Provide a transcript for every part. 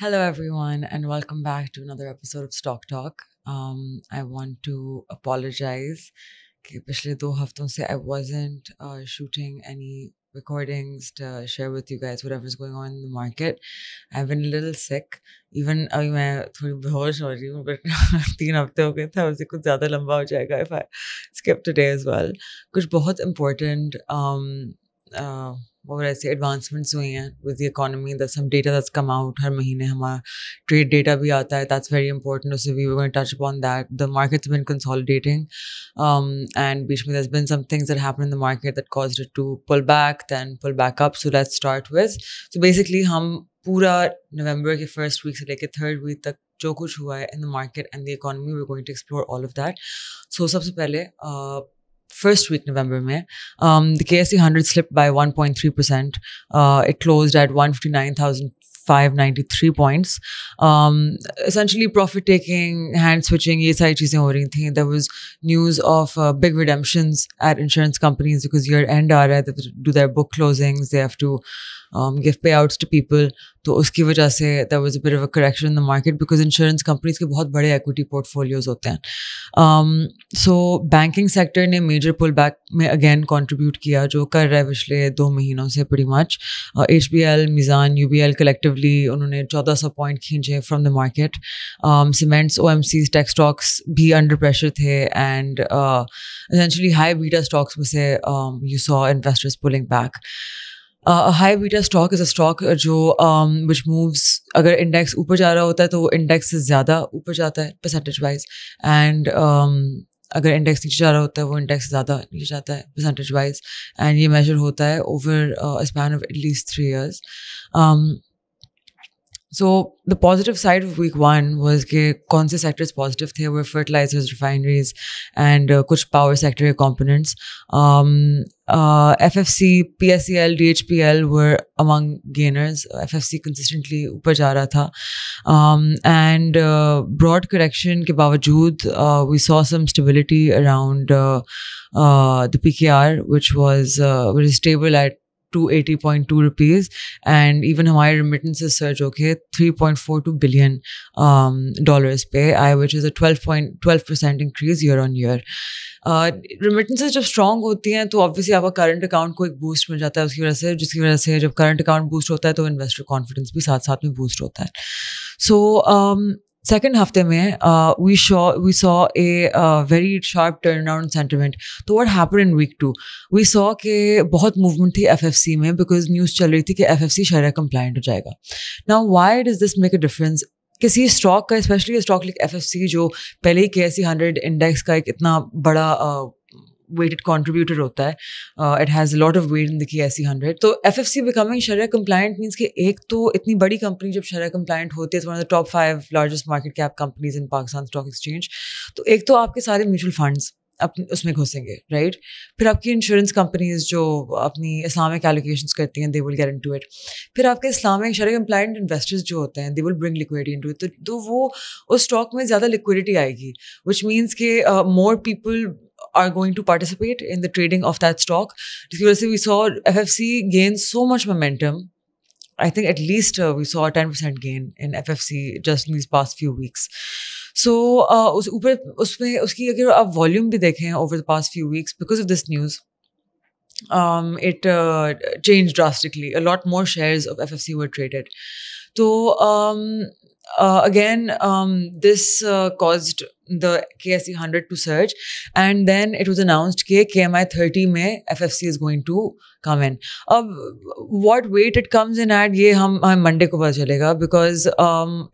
Hello, everyone, and welcome back to another episode of Stock Talk. I want to apologize कि पिछले 2 हफ्तों से I wasn't shooting any recordings to share with you guys whatever's going on in the market. I've been a little sick. Even अभी मैं थोड़ी बेहोश हो रही हूँ, but 3 हफ्ते हो गए थे, उससे कुछ ज़्यादा लंबा हो जाएगा if I skip today as well. कुछ बहुत important what would I say, advancements हुई हैं with the economy. There's some data that's come out. हर महीने हमारा trade data भी आता है. That's very important. So we were going to touch upon that. The market's been consolidating. And बीच में there's been some things that happened in the market that caused it to pull back, then pull back up. So let's start with. So basically हम पूरा November के first week से लेके third week तक जो कुछ हुआ है in the market and the economy, we're going to explore all of that. So सबसे पहले first week November में, the KSE 100 slipped by 1.3%. It closed at 159,593 points. Essentially profit taking, hand switching, ये सारी चीजें हो रही थी. There was news of big redemptions at insurance companies because year end आ रहा है, they have to do their book closings, they have to give payouts to people. तो उसकी वजह से there was a bit of a correction in the market because insurance companies के बहुत बड़े equity portfolios होते हैं. So banking sector ने major pullback में again contribute किया, जो कर रहा है पिछले 2 महीनों से pretty much. HBL, Mizan, UBL collectively उन्होंने 1400 point खींचे from the market. Cements, OMCs, tech stocks भी under pressure थे, and essentially high beta stocks में से you saw investors pulling back. A high beta stock is a stock जो which moves, अगर index ऊपर जा रहा होता है तो वो index से ज़्यादा ऊपर जाता है percentage wise, and अगर index नीचे जा रहा होता है वो index से ज़्यादा नीचे जाता है percentage wise, and ये measure होता है over a span of at least 3 years. So the positive side of week one was कि कौन से sectors positive थे, were fertilizers, refineries, and कुछ power sector components. FFC, PSEL, DHPL were among gainers. FFC consistently ऊपर जा रहा था, and broad correction के बावजूद we saw some stability around the PKR, which is stable at 280.2 rupees, and even हमारे remittances surge होके $3.42 billion dollars पे आए, which is a 12% increase year on year. Remittances जब strong होती हैं तो obviously आपका current account को एक boost मिल जाता है उसकी वजह से, जिसकी वजह से जब current account boost होता है तो investor confidence भी साथ साथ में boost होता है. So second हफ्ते में we saw a very sharp turnaround in sentiment. तो what happened in week 2? We saw कि बहुत movement थी FFC में because news चल रही थी कि FFC शरिया compliant हो जाएगा. Now why does this make a difference? किसी स्टॉक का, स्पेशली स्टॉक लाइक FFC जो पहले ही KSE 100 इंडेक्स का एक इतना बड़ा weighted contributor होता है, it has a lot of weight in the KSE 100. तो FFC becoming Sharia compliant means कि एक तो इतनी बड़ी कंपनी जब Sharia compliant होती है, it's one of the top 5 largest market cap companies in Pakistan Stock Exchange. तो एक तो आपके सारे म्यूचुअल फंड्स अपने उसमें घुसेंगे, राइट? फिर आपकी इंश्योरेंस कंपनीज जो अपनी इस्लामिक एलोकेशंस करती हैं, they will get into it. फिर आपके इस्लामिक शरिया कंप्लायंट इन्वेस्टर्स जो होते हैं, they will bring liquidity into it. तो वो उस स्टॉक में ज़्यादा लिक्विडिटी आएगी, विच मीन्स कि more people are going to participate in the trading of that stock. We saw FFC gain so much momentum. I think at least we saw a 10% gain in FFC just in these past few weeks. So उसमें उसकी अगर आप volume भी देखें over the past few weeks, because of this news, it changed drastically. A lot more shares of FFC were traded. So again, this caused the KSE 100 to surge, and then it was announced कि KMI 30 में FFC is going to come in. What weight it comes in at, ये हम Monday को पता चलेगा, because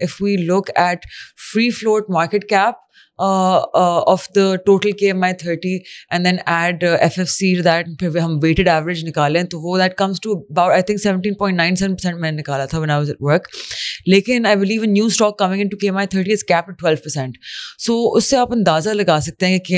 if we look at free float market cap of the total KMI 30 and then add FFC to that, फिर हम weighted average निकालें तो वो that comes to about I think 17.97% मैंने निकाला था when I was at work. लेकिन I believe a new stock coming into KMI 30 is capped at 12%. So उससे आप अंदाज़ा लगा सकते हैं कि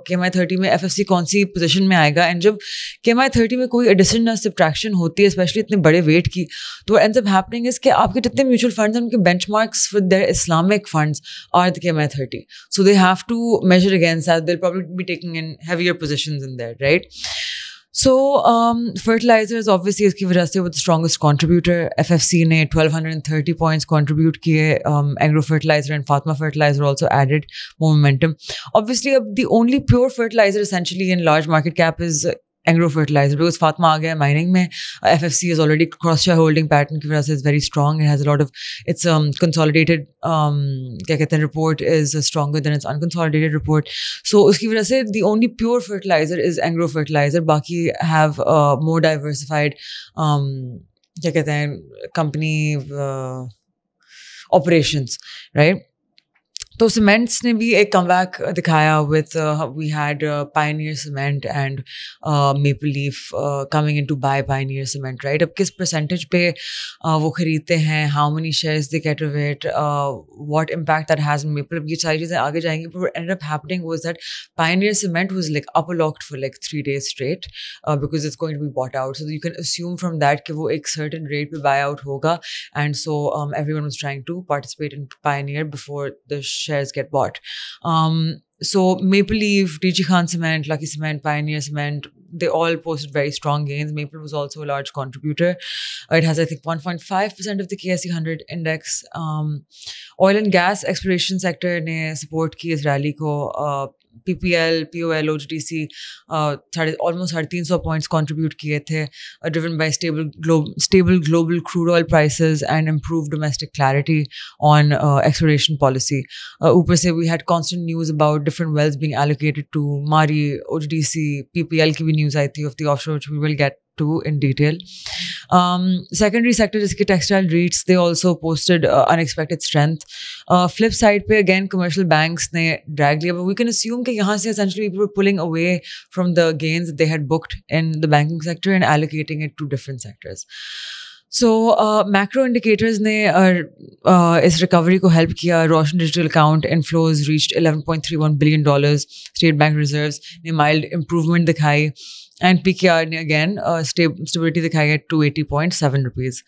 KMI 30 में FFC कौन सी पोजीशन में आएगा. एंड जब KMI 30 में कोई एडिशन या सब्ट्रैक्शन होती है, स्पेशली इतने बड़े वेट की, तो एंड्स अप हैपनिंग इज कि आपके जितने म्यूचुअल फंड्स हैं उनके benchmarks for their Islamic funds are the KMI 30. So they have to measure against that. They will probably be taking in heavier positions in there, right? So fertilizers obviously इसकी वजह से वो the strongest contributor. FFC ने 1230 points contribute किए. Agro fertilizer and Fatma fertilizer also added more momentum. Obviously the only pure fertilizer essentially in large market cap is agro fertilizer, because Fatma आ गया mining में. FFC is already cross shareholding pattern की वजह से is very strong. It has a lot of its consolidated क्या कहते हैं report is stronger than its unconsolidated report. So उसकी वजह से the only pure fertilizer is agro fertilizer. बाकी have more diversified क्या कहते हैं company operations, right? तो सीमेंट्स ने भी एक कमबैक दिखाया with we had Pioneer Cement and Maple Leaf coming into buy Pioneer Cement, right? अब किस परसेंटेज पे वो खरीदते हैं, how many shares they get of it, what impact that has in Maple, ये सारी चीज़ें आगे जाएंगी. But end up happening was that Pioneer Cement was like upper locked for like 3 days straight because it's going to be bought out. So you can assume from that कि वो एक certain rate पे buy out होगा, and so everyone was trying to participate in Pioneer before the shares get bought. So Maple Leaf, DG Khan Cement, Lucky Cement, Pioneer Cement, they all posted very strong gains. Maple was also a large contributor. It has, I think, 1.5% of the KSE 100 index. Oil and gas exploration sector ने support की इस rally को. PPL, POL, OGTC almost 350 points contribute किए थे, driven by stable global crude oil prices and improved domestic clarity on exploration policy. ऊपर से we had constant news about different wells being allocated to Mari, OGTC, PPL की भी news आई थी of the offshore, which we will get to in detail. Secondary sector जिसके textile REITs, they also posted unexpected strength. Flip side पे again commercial banks ने drag लिया, but we can assume कि यहाँ से essentially people were pulling away from the gains that they had booked in the banking sector and allocating it to different sectors. So macro indicators ने इस recovery को help किया. Roshan digital account inflows reached $11.31 billion. State bank reserves ने mild improvement दिखाई. And PKR ने again stability दिखाई है 280.7 rupees.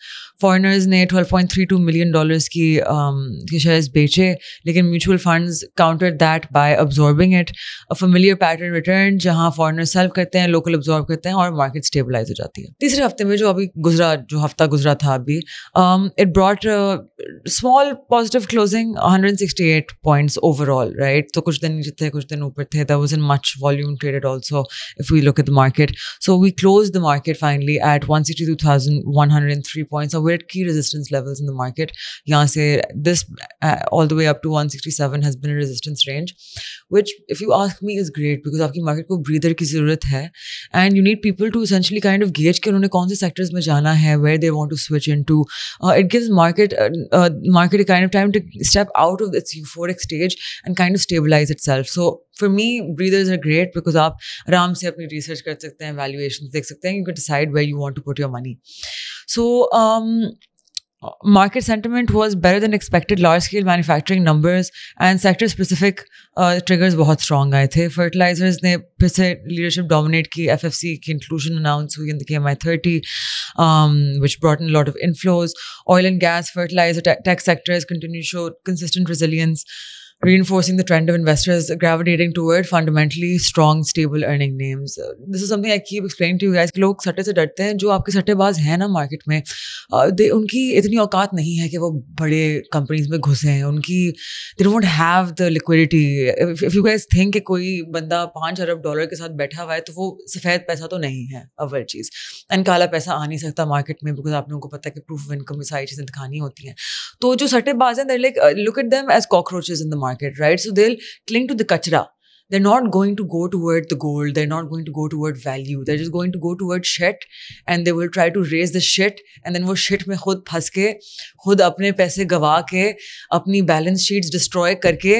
Foreigners ने $12.32 million की shares बेचे, लेकिन mutual funds countered that by absorbing it. A familiar pattern returned जहाँ foreigners sell करते हैं, local absorb करते हैं और market stabilize हो जाती है. तीसरे हफ्ते में जो हफ्ता गुजरा था अभी, it brought a small positive closing, 168 points overall, right? तो कुछ दिन नीचे थे, कुछ दिन ऊपर थे. There wasn't much volume traded also if we look at the market. So we closed the market finally at 162,103 points. So we're at key resistance levels in the market. यहाँ से this all the way up to 167 has been a resistance range, which if you ask me is great, because आपकी market को breather की ज़रूरत है, and you need people to essentially kind of gauge कि उन्होंने कौन से sectors में जाना है, where they want to switch into. It gives market a kind of time to step out of its euphoric stage and kind of stabilize itself. So for me, breathers are great because आप आराम से अपनी research कर सकते हैं, valuations देख सकते हैं, you can decide where you want to put your money. So market sentiment was better than expected. Large scale manufacturing numbers and sector specific triggers बहुत strong आए थे. Fertilizers ने फिर से leadership dominate की. FFC की inclusion announced हुई in the KMI 30, which brought in a lot of inflows. Oil and gas, fertilizer, tech sectors continue to show consistent resilience, reinforcing the trend of investors gravitating toward fundamentally strong, stable earning names. This is something I keep explaining to you guys कि लोग सट्टे से डरते हैं. जो आपके सट्टेबाज हैं ना मार्केट में, उनकी इतनी औकात नहीं है कि वो बड़े कंपनीज में घुसे हैं. उनकी they don't have the liquidity. If you guys think कि कोई बंदा $5 अरब के साथ बैठा हुआ है, तो वो सफ़ेद पैसा तो नहीं है अव्वल चीज़, एंड काला पैसा आ नहीं सकता मार्केट में, बिकॉज आप लोगों को पता है कि प्रूफ ऑफ इनकम में सारी चीज़ें दिखानी होती हैं. तो जो सट्टेबाज हैं, like look at them as cockroaches in the market, right? So they'll cling to the kachra. They're not going to go toward the gold. They're not going to go toward value. They're just going to go toward shit, and they will try to raise the shit, and then वो shit में खुद फंस के, खुद अपने पैसे गवा के, अपनी बैलेंस शीट्स डिस्ट्रॉय करके,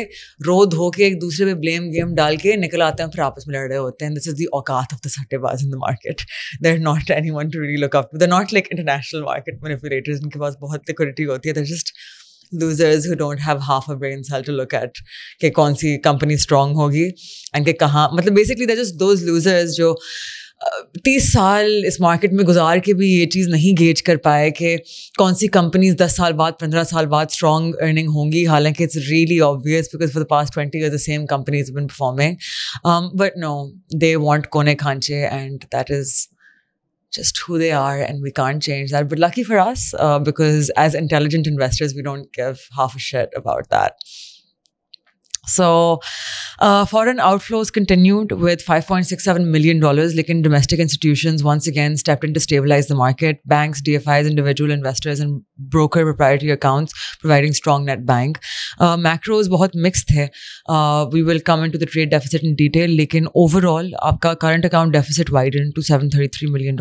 रो धो के, एक दूसरे पे ब्लेम गेम डाल के निकल आते हैं, फिर आपस में लड़ रहे होते हैं. This is the औकात of the सट्टेबाज in the market. They're not anyone to really look up to. They're not like international market manipulators. इनके पास बहुत liquidity होती है. They're just losers who don't have half a brain cell to look at कि कौन सी company strong होगी and कि कहाँ, मतलब basically they're just those losers जो 30 साल इस मार्केट में गुजार के भी ये चीज़ नहीं गेज कर पाए कि कौन सी कंपनीज 10 साल बाद 15 साल बाद स्ट्रॉन्ग अर्निंग होंगी, हालांकि it's really obvious because for the past 20 years the same companies have been performing, but no, they want kone khanche and that is just who they are and we can't change that, but lucky for us, because as intelligent investors we don't give half a shit about that. So foreign outflows continued with $5.67 million. Lekin domestic institutions once again stepped in to stabilize the market. Banks, DFIs, individual investors and broker proprietary accounts providing strong net bank. Macros बहुत mixed थे. We will come into the trade deficit in detail. लेकिन overall आपका current account deficit widened to $733 million.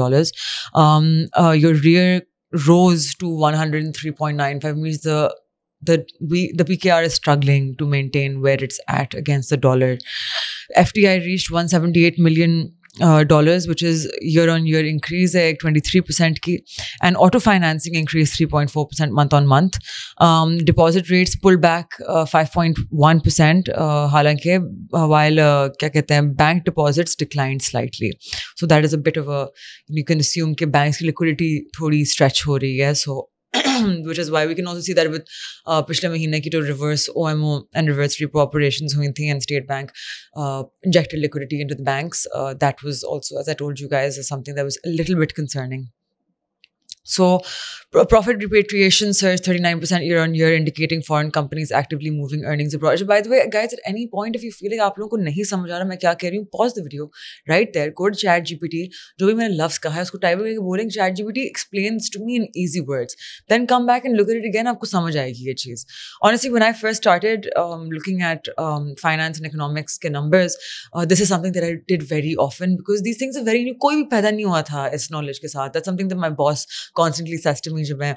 Your rear rose to 103.95, means the PKR is struggling to maintain where it's at against the dollar. FDI reached $178 million, which is year-on-year increase है 23% की, and auto financing increased 3.4% month-on-month. Deposit rates pulled back 5.1%, हालांकि while क्या कहते हैं bank deposits declined slightly. So that is a bit of a, you can assume कि banks की liquidity थोड़ी stretch हो रही है, so which is why we can also see that with पिछले महीने की जो reverse OMO and reverse repo operations हुई थी and State Bank injected liquidity into the banks, that was also, as I told you guys, is something that was a little bit concerning. So profit repatriation surged 39% year on year, indicating foreign companies actively moving earnings abroad. By the way, guys, at any point if you feel like आप लोगों को नहीं समझ आ रहा मैं क्या कह रही हूँ, pause the video right there, go to ChatGPT, जो भी मैंने लफ्ज़ कहा है उसको टाइप करके बोलेंगे ChatGPT explains to me in easy words, then come back and look at it again, आपको समझ आएगी ये चीज़. Honestly, when I first started looking at finance and economics के numbers, this is something that I did very often because these things are very new. कोई भी पैदा नहीं हुआ था इस knowledge के साथ. That's something that my boss constantly says to me जब मैं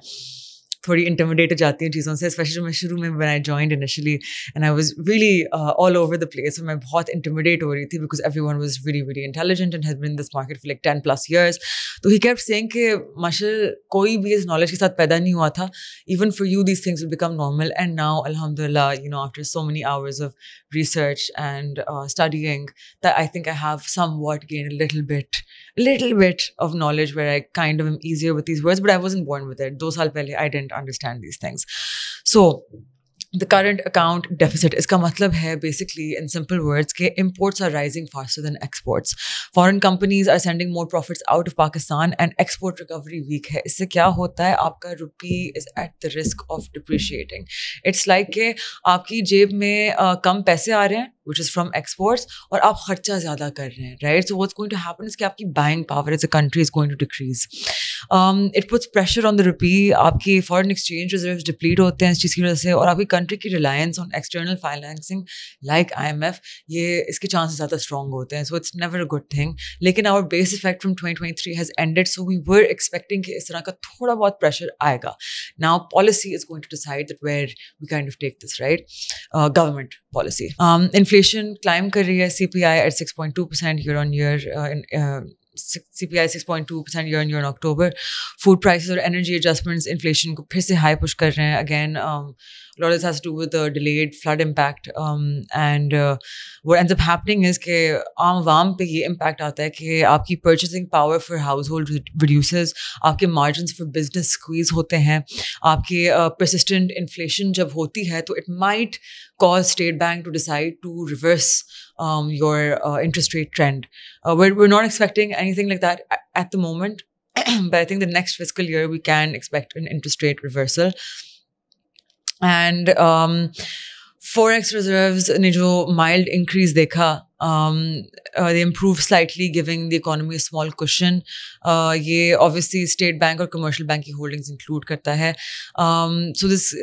थोड़ी इंटिमिडेट हो जाती हूँ चीज़ों से, स्पेशली जब मैं शुरू में when I joined initially and I was really all over the place, मैं बहुत इंटिमिडेट हो रही थी because everyone was really really intelligent and had been in this market for like 10 plus years. तो he kept saying कि martial कोई भी इस knowledge के साथ पैदा नहीं हुआ था, even for you these things will become normal. And now alhamdulillah, you know, after so many hours of research and studying, that I think I have somewhat gained a little bit of knowledge where I kind of am easier with these words, but I wasn't born with it. 2 साल पहले I didn't understand these things. So the current account deficit, इसका मतलब है basically in simple words कि imports are rising faster than exports. Foreign companies are sending more profits out of Pakistan and export recovery weak है. इससे क्या होता है, आपका rupee is at the risk of depreciating. It's like कि आपकी जेब में कम पैसे आ रहे हैं which is from exports और आप खर्चा ज़्यादा कर रहे हैं, right? So what's going to happen is कि आपकी buying power as a country is going to decrease. It puts pressure on the rupee, आपकी foreign exchange reserves deplete होते हैं इस चीज़ की वजह से, और आपकी country की reliance on external financing like IMF, ये इसके chances ज़्यादा strong होते हैं. So it's never a good thing. लेकिन our base effect from 2023 has ended, so we were expecting कि इस तरह का थोड़ा बहुत pressure आएगा. Now policy is going to decide that where we kind of take this, right? Government policy. Inflation climb कर रही है, CPI at 6.2% year on year CPI 6.2% year on year in October. Food prices or energy adjustments inflation को फिर से high push कर रहे हैं. Again, a lot of this has to do with the delayed flood impact, and what ends up happening is कि आम आवाम पे ये impact आता है कि आपकी purchasing power for household reduces, आपके margins for business squeeze होते हैं, आपके persistent inflation जब होती है तो it might cause State Bank to decide to reverse your interest rate trend. We're not expecting anything like that at the moment, but I think the next fiscal year we can expect an interest rate reversal. And forex reserves ने जो mild increase देखा, they improved slightly, giving the economy a small cushion. ये obviously State Bank और commercial bank की holdings include करता है. So this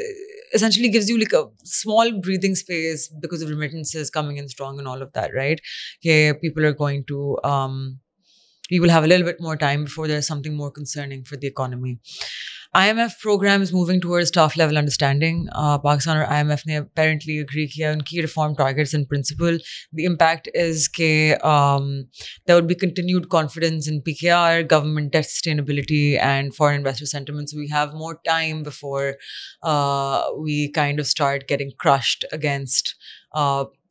essentially gives you like a small breathing space because of remittances coming in strong and all of that, right? Okay, people are going to we will have a little bit more time before there's something more concerning for the economy. IMF program is moving towards staff level understanding. Pakistan और IMF ने apparently agree किया उनकी reform targets in principle. The impact is कि there would be continued confidence in PKR, government debt sustainability, and foreign investor sentiment. So we have more time before we kind of start getting crushed against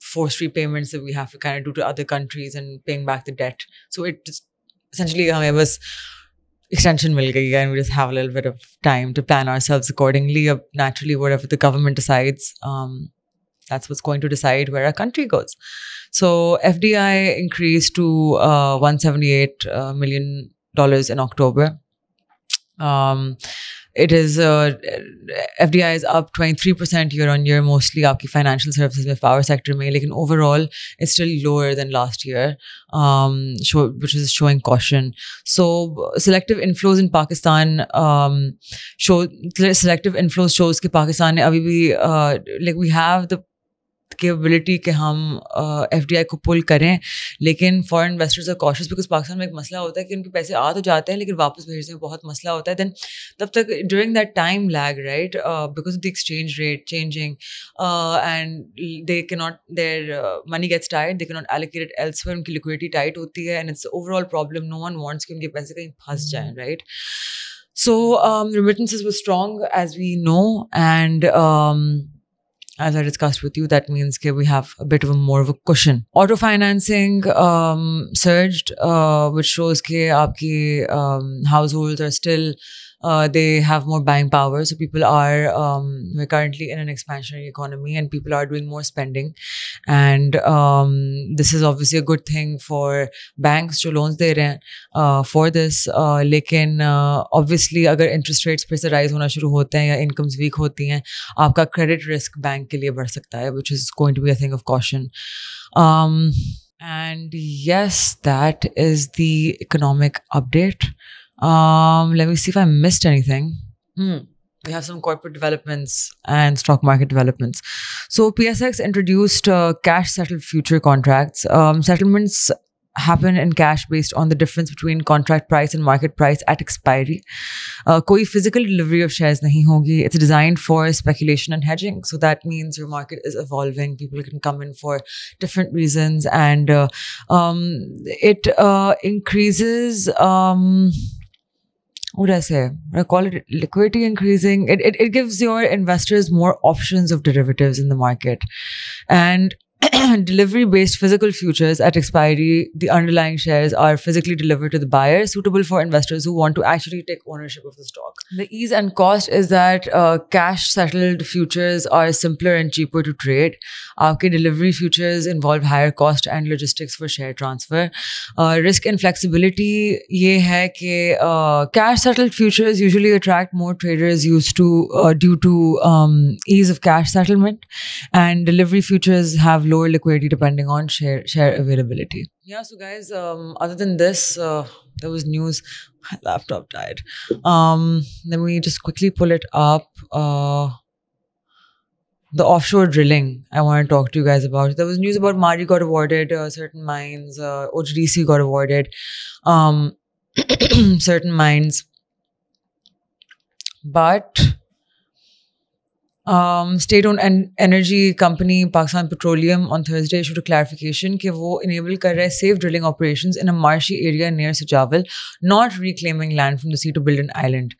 forced repayments that we have to kind of do to other countries and paying back the debt. So it just essentially हमें बस extension मिल गई है, and we just have a little bit of time to plan ourselves accordingly. Naturally, whatever the government decides, that's what's going to decide where our country goes. So FDI increased to $178 million in October. It is FDI is up 23% year on year, mostly आपकी financial services में power sector में, लेकिन overall it's still lower than last year, which is showing caution. So selective inflows in Pakistan shows कि पाकिस्तान ने अभी भी like we have the capability कि हम FDI को पुल करें, लेकिन foreign investors are cautious because Pakistan में एक मसला होता है कि उनके पैसे आ तो जाते हैं लेकिन वापस भेजने में बहुत मसला होता है. देन तब तक during that time lag, right, because of the exchange rate changing and they can not, their money gets tight, they can not allocate it elsewhere, उनकी लिक्विडिटी टाइट होती है and it's overall problem. No one wants कि उनके पैसे कहीं फंस जाएं, राइट. So remittances were strong, as we know, and as I discussed with you, that means that we have a bit of more of a cushion. Auto financing surged, which shows that aapki households are still, they have more buying power. So people are, we're currently in an expansionary economy and people are doing more spending. And this is obviously a good thing for banks जो loans दे रहे हैं for this. लेकिन obviously अगर interest rates फिर से rise होना शुरू होते हैं या incomes weak होती हैं, आपका credit risk bank के लिए बढ़ सकता है, which is going to be a thing of caution. And yes, that is the economic update. Let me see if I missed anything. We have some corporate developments and stock market developments. So PSX introduced cash settled future contracts. Settlements happen in cash based on the difference between contract price and market price at expiry. Koi physical delivery of shares nahi hogi. It's designed for speculation and hedging. So that means your market is evolving. People can come in for different reasons, and it increases. What do I say? I call it liquidity increasing. It gives your investors more options of derivatives in the market. And delivery-based physical futures at expiry, the underlying shares are physically delivered to the buyer, suitable for investors who want to actually take ownership of the stock. The ease and cost is that cash-settled futures are simpler and cheaper to trade. Aapke delivery futures involve higher cost and logistics for share transfer. Risk and flexibility ye hai ki cash-settled futures usually attract more traders due to ease of cash settlement, and delivery futures have lower liquidity depending on share availability. Yeah, so guys, other than this, there was news. My laptop died. Let me just quickly pull it up. The offshore drilling I want to talk to you guys about. There was news about Mari got awarded certain mines, OGDC got awarded certain mines, but state-owned energy company Pakistan Petroleum on Thursday issued a clarification that वो enable कर रहा है safe drilling operations in a marshy area near Sajawal, not reclaiming land from the sea to build an island.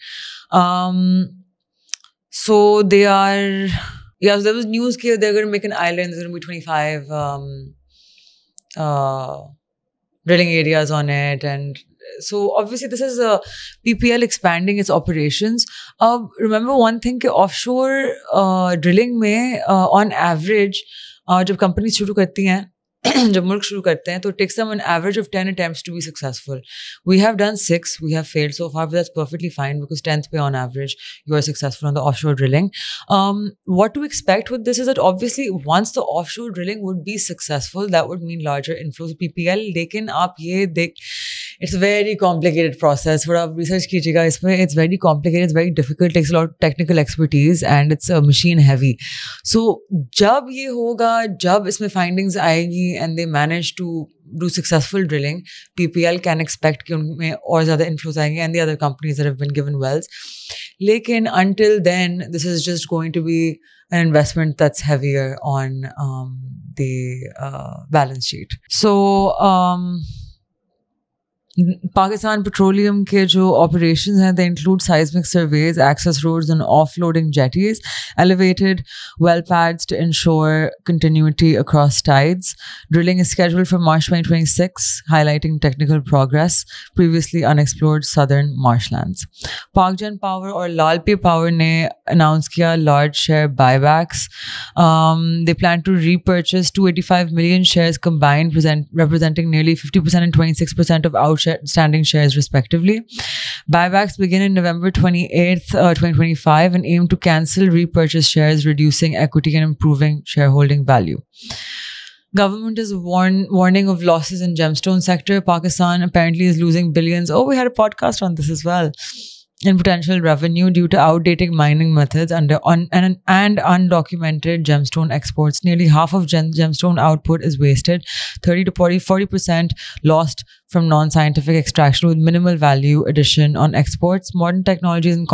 So they are, so there was news that they're going to make an island. There's going to be 25 drilling areas on it, and so obviously this is PPL expanding its operations. Remember one thing, कि offshore drilling में on average जब companies शुरू करती हैं, जब मुल्क शुरू करते हैं, तो it takes them an average of 10 attempts to be successful. We have done 6, we have failed so far, but that's perfectly fine because 10th pe on average you are successful on the offshore drilling. What to expect with this is that obviously once the offshore drilling would be successful, that would mean larger inflows of PPL. लेकिन आप ये it's a very complicated process. For आप research कीजिएगा इसमें, it's very complicated, it's very difficult, takes a lot of technical expertise and it's machine heavy. So जब ये होगा, जब इसमें findings आएगी and they manage to do successful drilling, PPL can expect कि उनमें और ज़्यादा inflows आएंगे and the other companies that have been given wells. लेकिन until then, this is just going to be an investment that's heavier on the balance sheet. So Pakistan Petroleum के जो operations हैं, they include seismic surveys, access roads and offloading jetties, elevated well pads to ensure continuity across tides. Drilling is scheduled for March 2026, highlighting technical progress, previously unexplored southern marshlands. Pakjan Power or Lalpe Power ने announce किया large share buybacks. They plan to repurchase 285 million shares combined, representing nearly 50% and 26% of outstanding shares respectively. Buybacks begin in November 28th, 2025 and aim to cancel repurchased shares, reducing equity and improving shareholding value. Government is warning of losses in gemstone sector. Pakistan apparently is losing billions. Oh, we had a podcast on this as well. In potential revenue due to outdated mining methods and undocumented gemstone exports. Nearly half of gemstone output is wasted, 30 to 40% lost from non-scientific extraction with minimal value addition on exports. Modern technologies and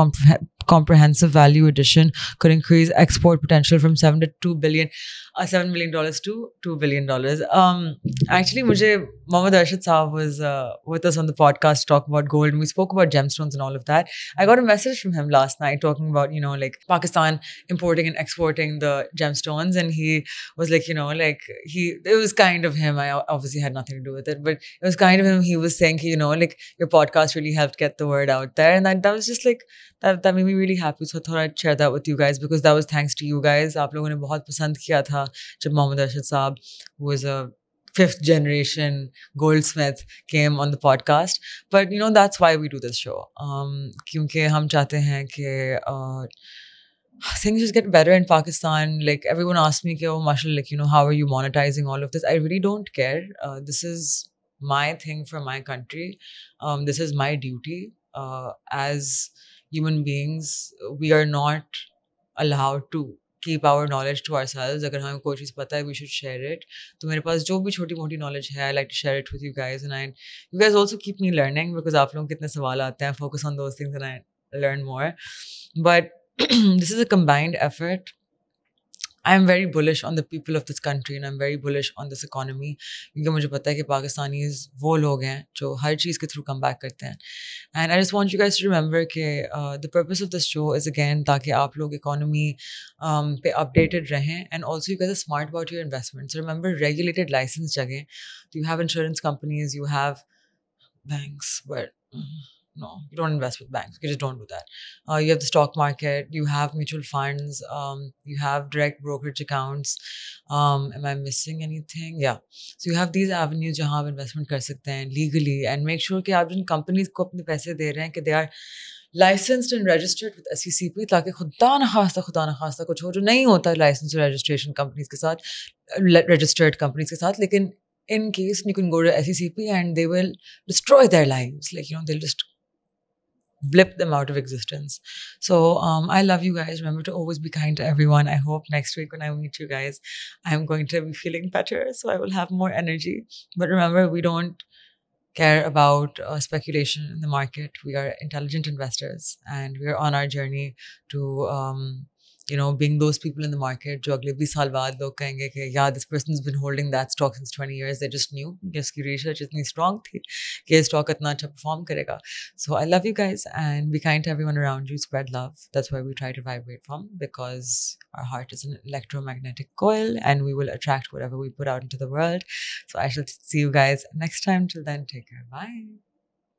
comprehensive value addition could increase export potential from $7 million to $2 billion. Actually, Mohammad Arshad Saab was with us on the podcast to talk about gold, and we spoke about gemstones and all of that. I got a message from him last night talking about, like Pakistan importing and exporting the gemstones, and he was like, it was kind of him. I obviously had nothing to do with it, but it was kind of him. He was saying, your podcast really helped get the word out there, and that was just like, that made me really happy. So I thought I'd share that with you guys because that was thanks to you guys. आप लोगों ने बहुत पसंद किया था जब Mohammad Arshad Saab, who was a 5th generation goldsmith, came on the podcast. But that's why we do this show. क्योंकि हम चाहते हैं कि things just get better in Pakistan. Like everyone asks me, oh, Marshall, how are you monetizing all of this? I really don't care. This is my thing for my country. This is my duty. As human beings, we are not allowed to keep our knowledge to ourselves. अगर हमें कोई चीज़ पता है, we should share it. तो मेरे पास जो भी छोटी मोटी knowledge है, I like to share it with you guys. And you guys also keep me learning because आप लोगों के कितने सवाल आते हैं. Focus on those things and I learn more. But this is a combined effort. I'm very bullish on the people of this country and I'm very bullish on this economy क्योंकि मुझे पता है कि पाकिस्तानीज़ वो लोग हैं जो हर चीज़ के थ्रू कम बैक करते हैं. And I just want you guys to remember कि the purpose of this show is again ताकि आप लोग economy पे updated रहें and also you guys are smart about your investments. Remember regulated license जगह. You have insurance companies, you have banks, but no, you don't invest with banks. You just don't do that. You have the stock market, you have mutual funds, you have direct brokerage accounts. Am I missing anything? Yeah. So you have these avenues जहाँ आप investment कर सकते हैं legally and make sure कि आप जिन companies को अपने पैसे दे रहे हैं कि they are licensed and registered with SECP ताकि खुदा न खास्ता कुछ हो जो नहीं होता licensed registration companies के साथ, registered companies के साथ. लेकिन in case you can go to SECP and they will destroy their lives. They'll just blip them out of existence. So I love you guys. Remember to always be kind to everyone. I hope next week when I meet you guys, I'm going to be feeling better. So I will have more energy. But remember, we don't care about speculation in the market. We are intelligent investors and we are on our journey to being those people in the market जो अगले 20 साल बाद लोग कहेंगे कि yeah, this person's been holding that stock since 20 years. They just knew कि उसकी research इतनी strong थी कि ये stock इतना अच्छा perform करेगा. So I love you guys and be kind to everyone around you. Spread love. That's where we try to vibrate from because our heart is an electromagnetic coil and we will attract whatever we put out into the world. So I shall see you guys next time. Till then, take care. Bye.